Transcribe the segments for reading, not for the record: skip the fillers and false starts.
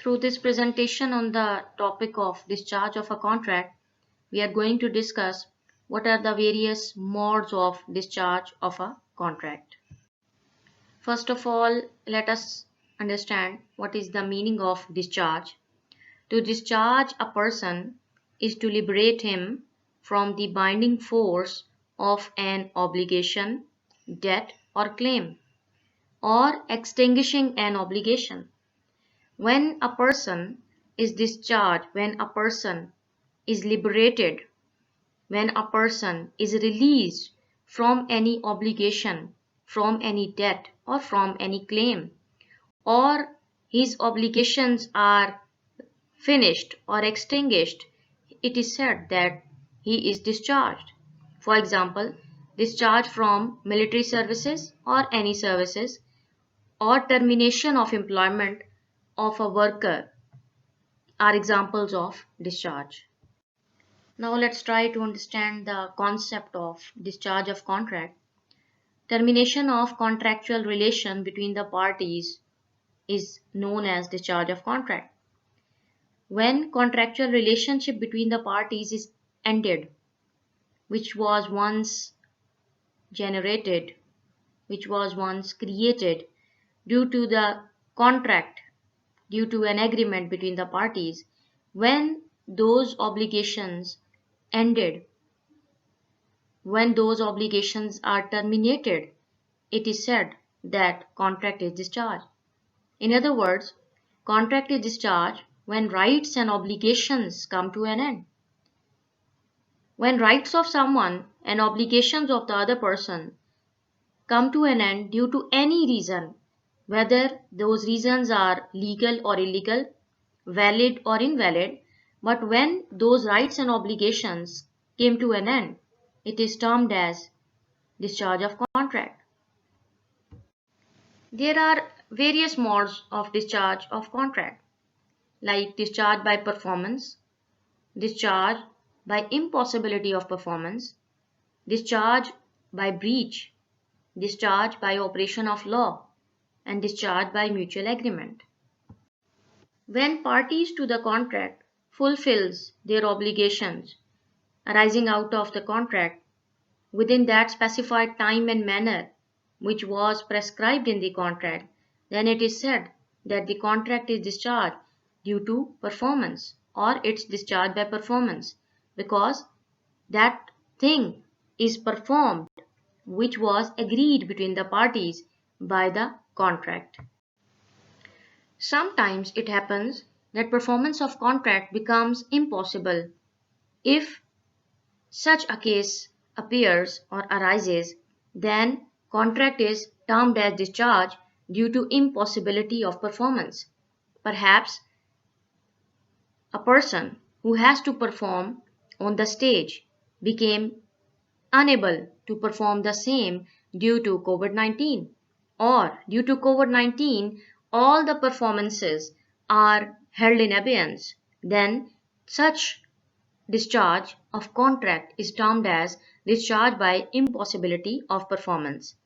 Through this presentation on the topic of discharge of a contract, we are going to discuss what are the various modes of discharge of a contract. First of all, let us understand what is the meaning of discharge. To discharge a person is to liberate him from the binding force of an obligation, debt, or claim, or extinguishing an obligation. When a person is discharged, when a person is liberated, when a person is released from any obligation, from any debt, or from any claim, or his obligations are finished or extinguished, it is said that he is discharged. For example, discharge from military services or any services, or termination of employment of a worker are examples of discharge. Now let's try to understand the concept of discharge of contract. Termination of contractual relation between the parties is known as discharge of contract. When contractual relationship between the parties is ended, which was once generated, which was once created due to the contract, due to an agreement between the parties, when those obligations ended, when those obligations are terminated, it is said that contract is discharged. In other words, contract is discharged when rights and obligations come to an end. When rights of someone and obligations of the other person come to an end due to any reason, whether those reasons are legal or illegal, valid or invalid, but when those rights and obligations came to an end, it is termed as discharge of contract. There are various modes of discharge of contract, like discharge by performance, discharge by impossibility of performance, discharge by breach, discharge by operation of law, and discharge by mutual agreement. When parties to the contract fulfills their obligations arising out of the contract within that specified time and manner which was prescribed in the contract, then it is said that the contract is discharged due to performance, or it's discharged by performance, because that thing is performed which was agreed between the parties by the contract. Sometimes it happens that performance of contract becomes impossible. If such a case appears or arises, then contract is termed as discharge due to impossibility of performance. Perhaps a person who has to perform on the stage became unable to perform the same due to COVID-19, or due to COVID-19 all the performances are held in abeyance, then such discharge of contract is termed as discharge by impossibility of performance.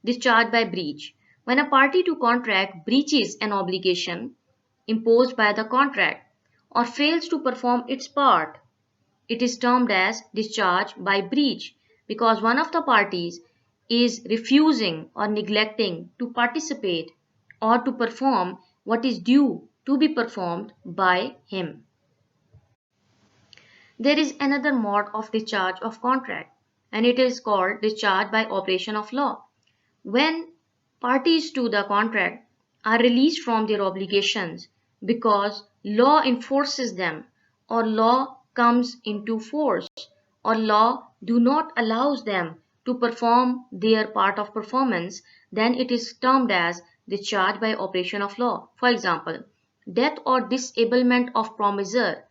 Discharge by breach. When a party to contract breaches an obligation imposed by the contract or fails to perform its part, it is termed as discharge by breach, because one of the parties is refusing or neglecting to participate or to perform what is due to be performed by him. There is another mode of discharge of contract, and it is called discharge by operation of law. When parties to the contract are released from their obligations because law enforces them, or law comes into force, or law do not allows them to perform their part of performance, then it is termed as discharge by operation of law. For example, death or disablement of promisor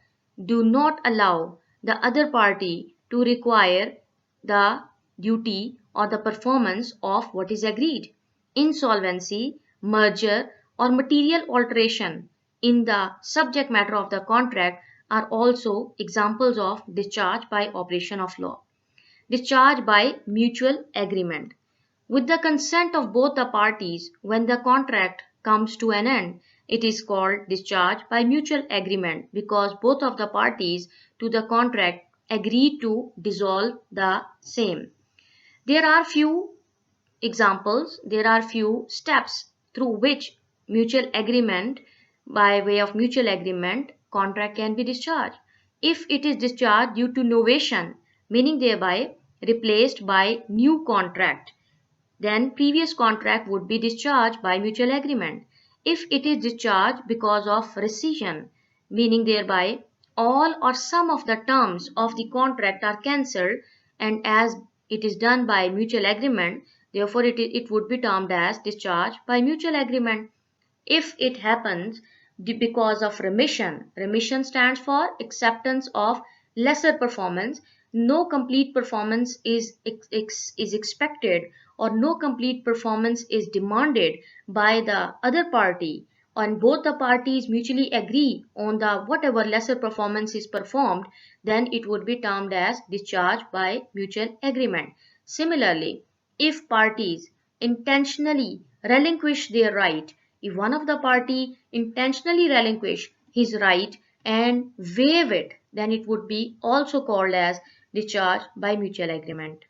do not allow the other party to require the duty or the performance of what is agreed. Insolvency, merger, or material alteration in the subject matter of the contract are also examples of discharge by operation of law. Discharge by mutual agreement. With the consent of both the parties, when the contract comes to an end, It is called discharge by mutual agreement because both of the parties to the contract agree to dissolve the same. There are few examples, there are few steps through which mutual agreement, by way of mutual agreement, contract can be discharged. If it is discharged due to novation, meaning thereby replaced by new contract, then previous contract would be discharged by mutual agreement. If it is discharged because of rescission, meaning thereby all or some of the terms of the contract are cancelled, and as it is done by mutual agreement, therefore it would be termed as discharge by mutual agreement. If it happens because of remission, remission stands for acceptance of lesser performance, no complete performance is expected or no complete performance is demanded by the other party, and both the parties mutually agree on the whatever lesser performance is performed, then it would be termed as discharge by mutual agreement. Similarly, if parties intentionally relinquish their right, if one of the party intentionally relinquish his right and waive it, then it would be also called as discharge by mutual agreement.